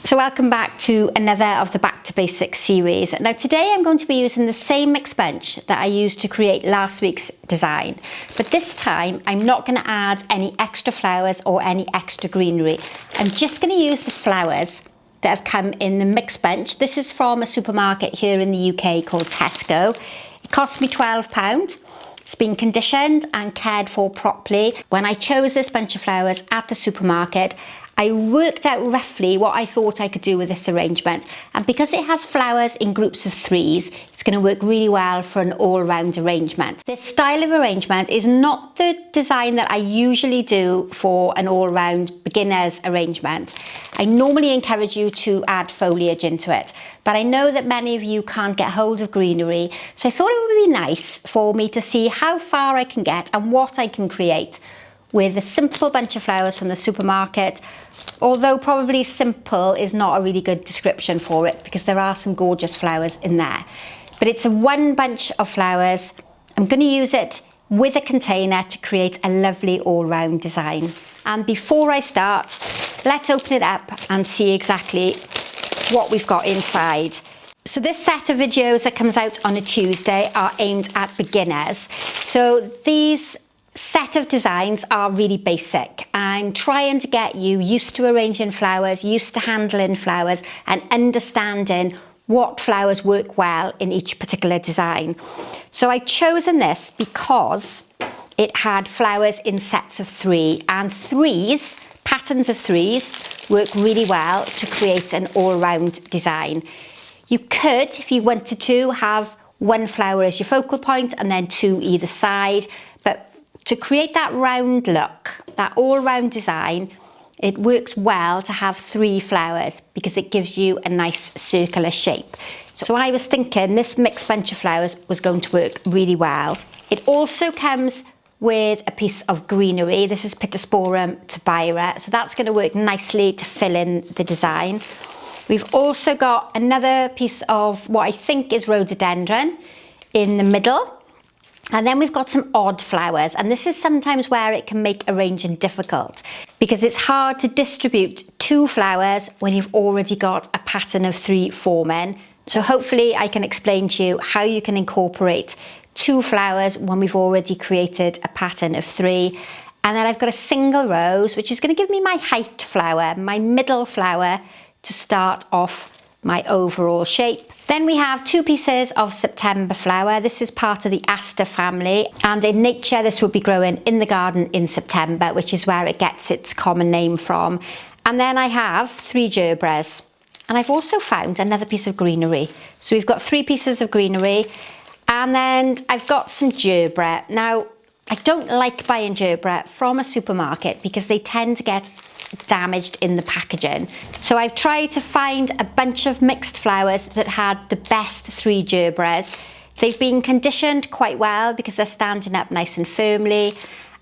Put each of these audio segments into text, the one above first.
So welcome back to another of the Back to Basics series. Now today I'm going to be using the same mixed bunch that I used to create last week's design, but this time I'm not going to add any extra flowers or any extra greenery. I'm just going to use the flowers that have come in the mixed bunch. This is from a supermarket here in the UK called Tesco. It cost me £12. It's been conditioned and cared for properly. When I chose this bunch of flowers at the supermarket, I worked out roughly what I thought I could do with this arrangement, and because it has flowers in groups of threes, it's going to work really well for an all-round arrangement. This style of arrangement is not the design that I usually do for an all-round beginner's arrangement. I normally encourage you to add foliage into it, but I know that many of you can't get hold of greenery, so I thought it would be nice for me to see how far I can get and what I can create with a simple bunch of flowers from the supermarket, although probably simple is not a really good description for it because there are some gorgeous flowers in there. But it's one bunch of flowers. I'm going to use it with a container to create a lovely all-round design. And before I start, let's open it up and see exactly what we've got inside. So this set of videos that comes out on a Tuesday are aimed at beginners. So these set of designs are really basic. I'm trying to get you used to arranging flowers, used to handling flowers, and understanding what flowers work well in each particular design. So I've chosen this because it had flowers in sets of three, and threes, patterns of threes, work really well to create an all-round design. You could, if you wanted to, have one flower as your focal point and then two either side, but to create that round look, that all-round design, it works well to have three flowers because it gives you a nice circular shape. So I was thinking this mixed bunch of flowers was going to work really well. It also comes with a piece of greenery. This is Pittosporum tabayra, so that's going to work nicely to fill in the design. We've also got another piece of what I think is rhododendron in the middle. And then we've got some odd flowers, and this is sometimes where it can make arranging difficult because it's hard to distribute two flowers when you've already got a pattern of three forming. So hopefully I can explain to you how you can incorporate two flowers when we've already created a pattern of three. And then I've got a single rose, which is going to give me my height flower, my middle flower, to start off my overall shape. Then we have two pieces of September flower. This is part of the aster family, and in nature this would be growing in the garden in September, which is where it gets its common name from. And then I have three gerbras, and I've also found another piece of greenery. So we've got three pieces of greenery, and then I've got some gerbera. Now I don't like buying gerbera from a supermarket because they tend to get damaged in the packaging. So I've tried to find a bunch of mixed flowers that had the best three gerberas. They've been conditioned quite well because they're standing up nice and firmly,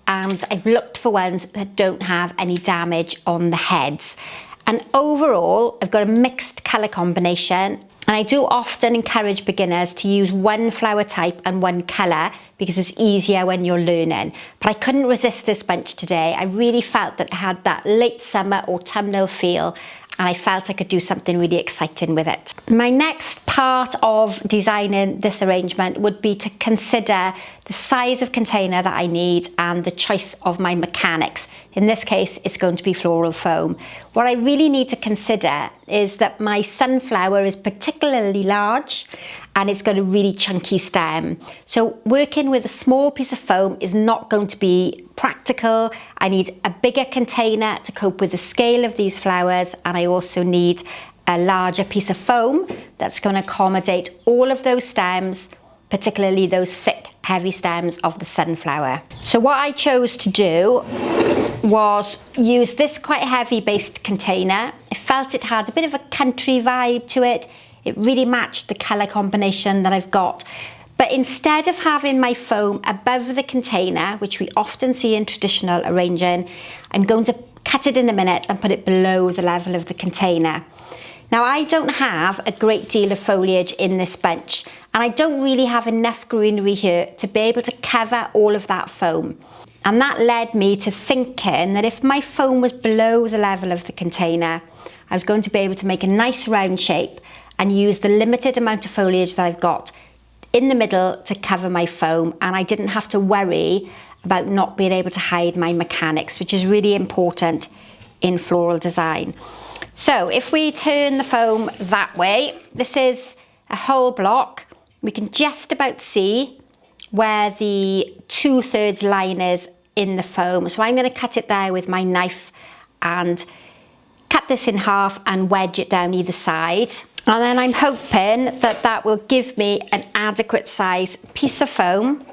and I've looked for ones that don't have any damage on the heads. And overall I've got a mixed colour combination, and I do often encourage beginners to use one flower type and one colour because it's easier when you're learning. But I couldn't resist this bunch today. I really felt that it had that late summer autumnal feel, and I felt I could do something really exciting with it. My next part of designing this arrangement would be to consider the size of container that I need and the choice of my mechanics. In this case, it's going to be floral foam. What I really need to consider is that my sunflower is particularly large and it's got a really chunky stem. So working with a small piece of foam is not going to be practical. I need a bigger container to cope with the scale of these flowers, and I also need a larger piece of foam that's going to accommodate all of those stems, particularly those thick, heavy stems of the sunflower. So what I chose to do was use this quite heavy based container. I felt it had a bit of a country vibe to it. It really matched the colour combination that I've got. But instead of having my foam above the container, which we often see in traditional arranging, I'm going to cut it in a minute and put it below the level of the container. Now I don't have a great deal of foliage in this bunch, and I don't really have enough greenery here to be able to cover all of that foam. And that led me to thinking that if my foam was below the level of the container, I was going to be able to make a nice round shape and use the limited amount of foliage that I've got in the middle to cover my foam, and I didn't have to worry about not being able to hide my mechanics, which is really important in floral design. So if we turn the foam that way, this is a whole block. We can just about see where the 2/3 line is in the foam. So I'm going to cut it there with my knife and cut this in half and wedge it down either side. And then I'm hoping that that will give me an adequate size piece of foam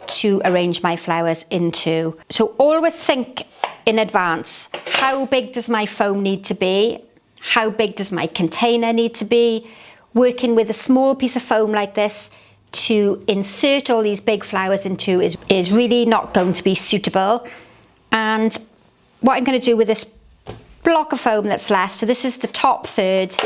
to arrange my flowers into. So always think in advance, how big does my foam need to be? How big does my container need to be? Working with a small piece of foam like this to insert all these big flowers into is really not going to be suitable. And what I'm going to do with this block of foam that's left, so this is the top third,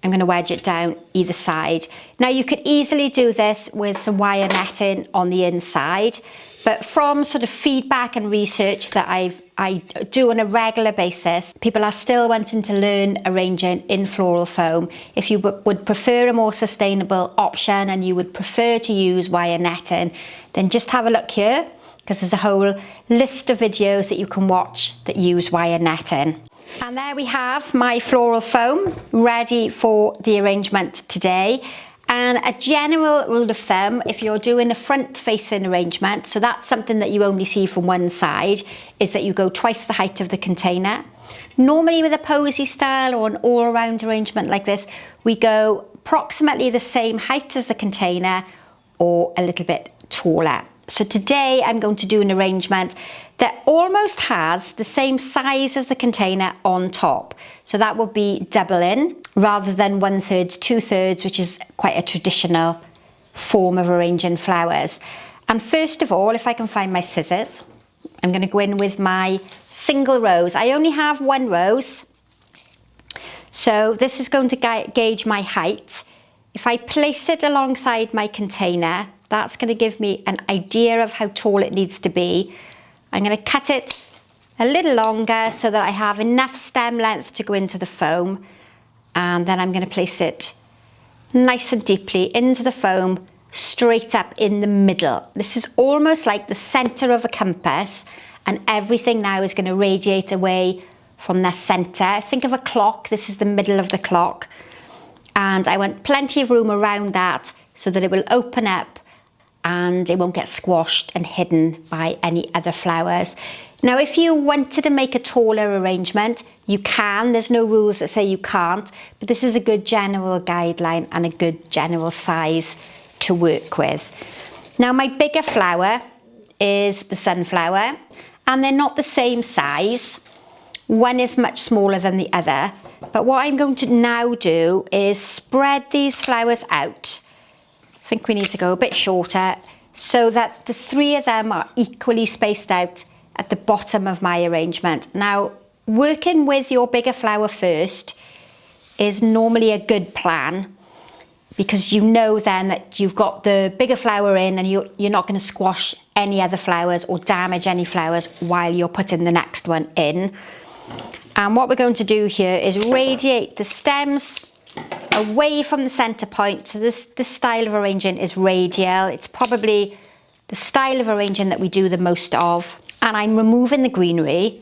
I'm going to wedge it down either side. Now you could easily do this with some wire netting on the inside, but from sort of feedback and research that I do on a regular basis, people are still wanting to learn arranging in floral foam. If you would prefer a more sustainable option and you would prefer to use wire netting, then just have a look here, because there's a whole list of videos that you can watch that use wire netting. And there we have my floral foam ready for the arrangement today. And a general rule of thumb, if you're doing a front facing arrangement, so that's something that you only see from one side, is that you go twice the height of the container. Normally with a Posy style or an all round arrangement like this, we go approximately the same height as the container or a little bit taller. So today I'm going to do an arrangement that almost has the same size as the container on top. So that will be double in rather than 1/3, 2/3, which is quite a traditional form of arranging flowers. And first of all, if I can find my scissors, I'm going to go in with my single rose. I only have one rose, so this is going to gauge my height. If I place it alongside my container, that's going to give me an idea of how tall it needs to be. I'm going to cut it a little longer so that I have enough stem length to go into the foam, and then I'm going to place it nice and deeply into the foam, straight up in the middle. This is almost like the center of a compass, and everything now is going to radiate away from the center. Think of a clock. This is the middle of the clock, and I want plenty of room around that so that it will open up and it won't get squashed and hidden by any other flowers. Now, if you wanted to make a taller arrangement, you can. There's no rules that say you can't, but this is a good general guideline and a good general size to work with. Now, my bigger flower is the sunflower, and they're not the same size. One is much smaller than the other, but what I'm going to now do is spread these flowers out. I think we need to go a bit shorter so that the three of them are equally spaced out at the bottom of my arrangement. Now, working with your bigger flower first is normally a good plan, because you know then that you've got the bigger flower in and you're not going to squash any other flowers or damage any flowers while you're putting the next one in. And what we're going to do here is radiate the stems away from the center point. So this style of arranging is radial. It's probably the style of arranging that we do the most of. And I'm removing the greenery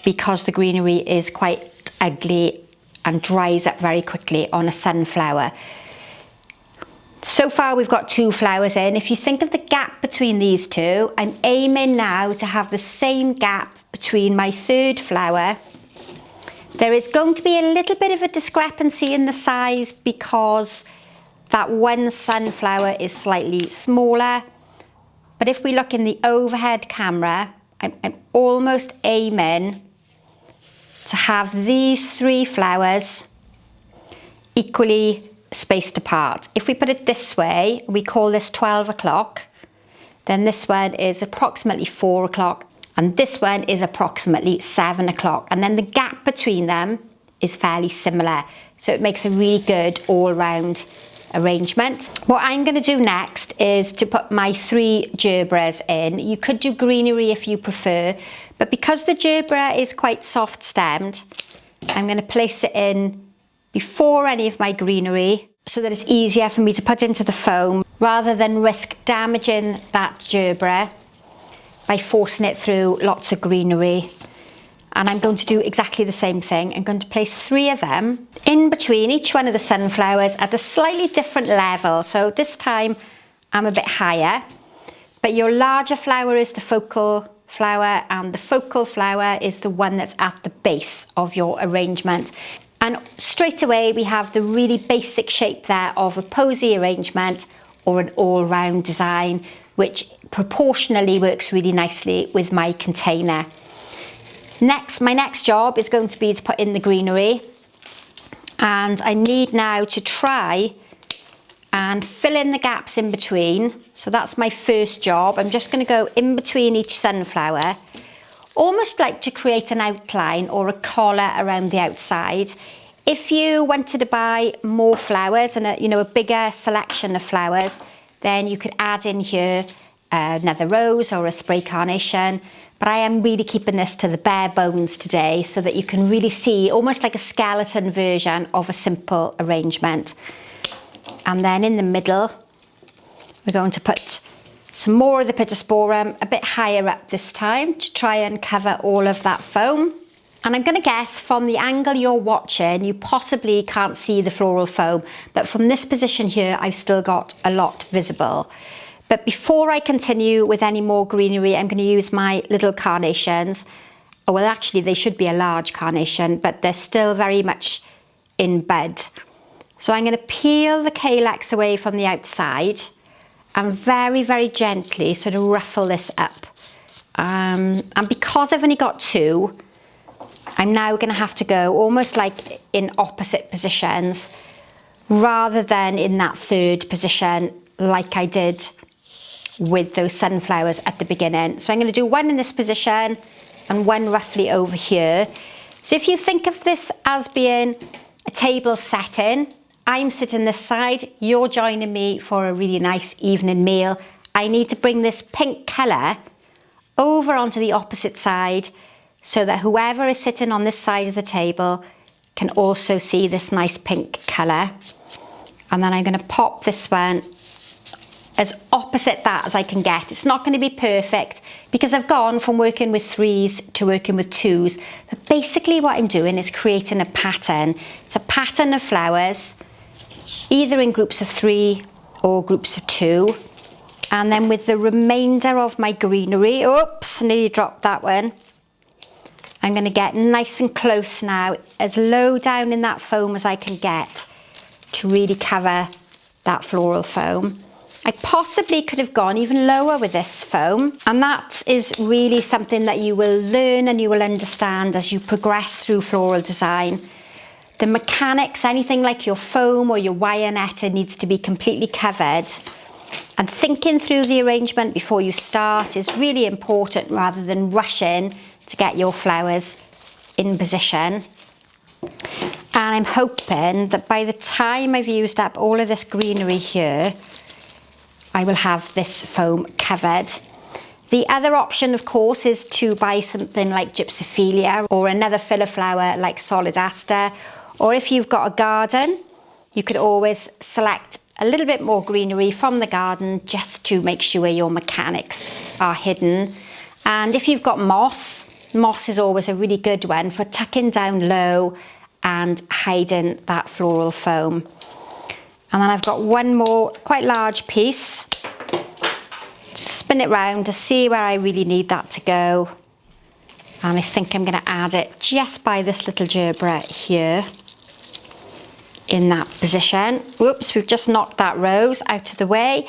because the greenery is quite ugly and dries up very quickly on a sunflower. So far we've got 2 flowers in. If you think of the gap between these two, I'm aiming now to have the same gap between my 3rd flower. There is going to be a little bit of a discrepancy in the size because that one sunflower is slightly smaller. But if we look in the overhead camera, I'm almost aiming to have these 3 flowers equally spaced apart. If we put it this way, we call this 12 o'clock, then this one is approximately 4 o'clock. And this one is approximately 7 o'clock. And then the gap between them is fairly similar. So it makes a really good all-round arrangement. What I'm going to do next is to put my 3 gerbras in. You could do greenery if you prefer, but because the gerbera is quite soft stemmed, I'm going to place it in before any of my greenery so that it's easier for me to put into the foam rather than risk damaging that gerbera by forcing it through lots of greenery. And I'm going to do exactly the same thing. I'm going to place 3 of them in between each one of the sunflowers at a slightly different level. So this time I'm a bit higher, but your larger flower is the focal flower and the focal flower is the one that's at the base of your arrangement. And straight away we have the really basic shape there of a posy arrangement or an all-round design, which proportionally works really nicely with my container. My next job is going to be to put in the greenery, and I need now to try and fill in the gaps in between. So that's my first job. I'm just going to go in between each sunflower, almost like to create an outline or a collar around the outside. If you wanted to buy more flowers and a bigger selection of flowers, then you could add in here another rose or a spray carnation. But I am really keeping this to the bare bones today so that you can really see almost like a skeleton version of a simple arrangement. And then in the middle, we're going to put some more of the pittosporum a bit higher up this time to try and cover all of that foam. And I'm going to guess from the angle you're watching, you possibly can't see the floral foam, but from this position here, I've still got a lot visible. But before I continue with any more greenery, I'm going to use my little carnations. Oh, well, actually, they should be a large carnation, but they're still very much in bud. So I'm going to peel the calyx away from the outside and very, very gently sort of ruffle this up. And because I've only got 2, I'm now going to have to go almost like in opposite positions rather than in that 3rd position like I did with those sunflowers at the beginning. So I'm going to do 1 in this position and 1 roughly over here. So if you think of this as being a table setting, I'm sitting this side, you're joining me for a really nice evening meal. I need to bring this pink colour over onto the opposite side so that whoever is sitting on this side of the table can also see this nice pink colour. And then I'm going to pop this one as opposite that as I can get. It's not going to be perfect because I've gone from working with 3s to working with 2s. But basically what I'm doing is creating a pattern. It's a pattern of flowers, either in groups of 3 or groups of 2. And then with the remainder of my greenery, oops, nearly dropped that one. I'm going to get nice and close now, as low down in that foam as I can get to really cover that floral foam. I possibly could have gone even lower with this foam, and that is really something that you will learn and you will understand as you progress through floral design. The mechanics, anything like your foam or your wire netting needs to be completely covered, and thinking through the arrangement before you start is really important rather than rushing to get your flowers in position. And I'm hoping that by the time I've used up all of this greenery here, I will have this foam covered. The other option, of course, is to buy something like gypsophilia or another filler flower like solid aster. Or if you've got a garden, you could always select a little bit more greenery from the garden just to make sure your mechanics are hidden. And if you've got moss, moss is always a really good one for tucking down low and hiding that floral foam. And then I've got one more quite large piece. Spin it round to see where I really need that to go. And I think I'm going to add it just by this little gerbera here in that position. Whoops, we've just knocked that rose out of the way.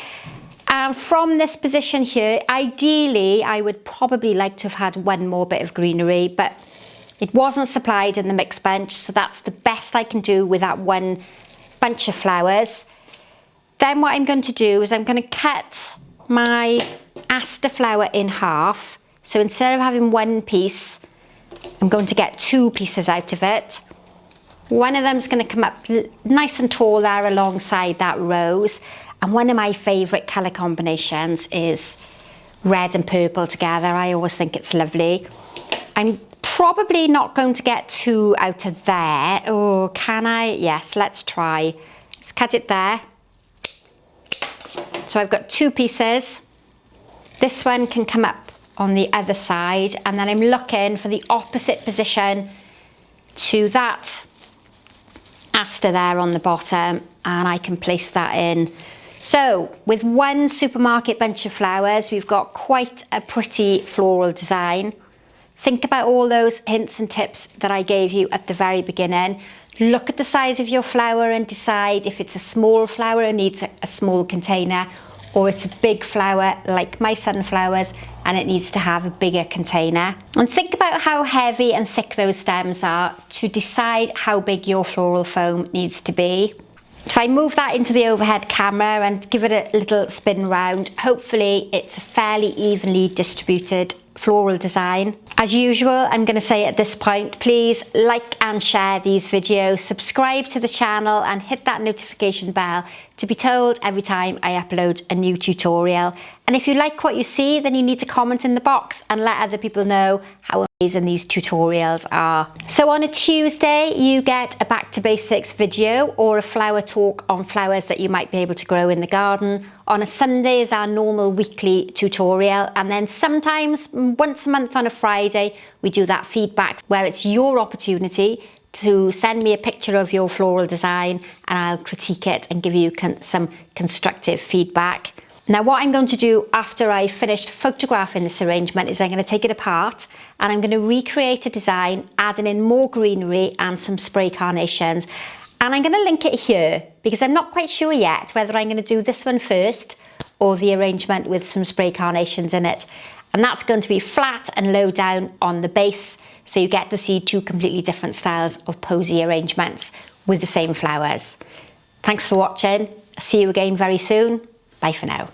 And from this position here, ideally, I would probably like to have had 1 more bit of greenery, but it wasn't supplied in the mixed bench, so that's the best I can do with that 1 bunch of flowers. Then what I'm going to do is I'm going to cut my aster flower in half. So instead of having 1 piece, I'm going to get 2 pieces out of it. One of them is going to come up nice and tall there alongside that rose. And one of my favourite colour combinations is red and purple together. I always think it's lovely. I'm probably not going to get 2 out of there. Oh, can I? Yes, let's try. Let's cut it there. So I've got 2 pieces. This one can come up on the other side, and then I'm looking for the opposite position to that aster there on the bottom, and I can place that in. So with one supermarket bunch of flowers, we've got quite a pretty floral design. Think about all those hints and tips that I gave you at the very beginning. Look at the size of your flower and decide if it's a small flower and needs a small container, or it's a big flower like my sunflowers and it needs to have a bigger container. And think about how heavy and thick those stems are to decide how big your floral foam needs to be. If I move that into the overhead camera and give it a little spin round, hopefully it's a fairly evenly distributed floral design. As usual, I'm going to say at this point, please like and share these videos, subscribe to the channel and hit that notification bell to be told every time I upload a new tutorial. And if you like what you see, then you need to comment in the box and let other people know how amazing these tutorials are. So on a Tuesday, you get a back to basics video or a flower talk on flowers that you might be able to grow in the garden. On a Sunday is our normal weekly tutorial, and then sometimes once a month on a Friday we do that feedback where it's your opportunity to send me a picture of your floral design and I'll critique it and give you some constructive feedback. Now what I'm going to do after I've finished photographing this arrangement is I'm going to take it apart and I'm going to recreate a design, adding in more greenery and some spray carnations. And I'm going to link it here because I'm not quite sure yet whether I'm going to do this one first or the arrangement with some spray carnations in it. And that's going to be flat and low down on the base, so you get to see 2 completely different styles of posy arrangements with the same flowers. Thanks for watching. See you again very soon. Bye for now.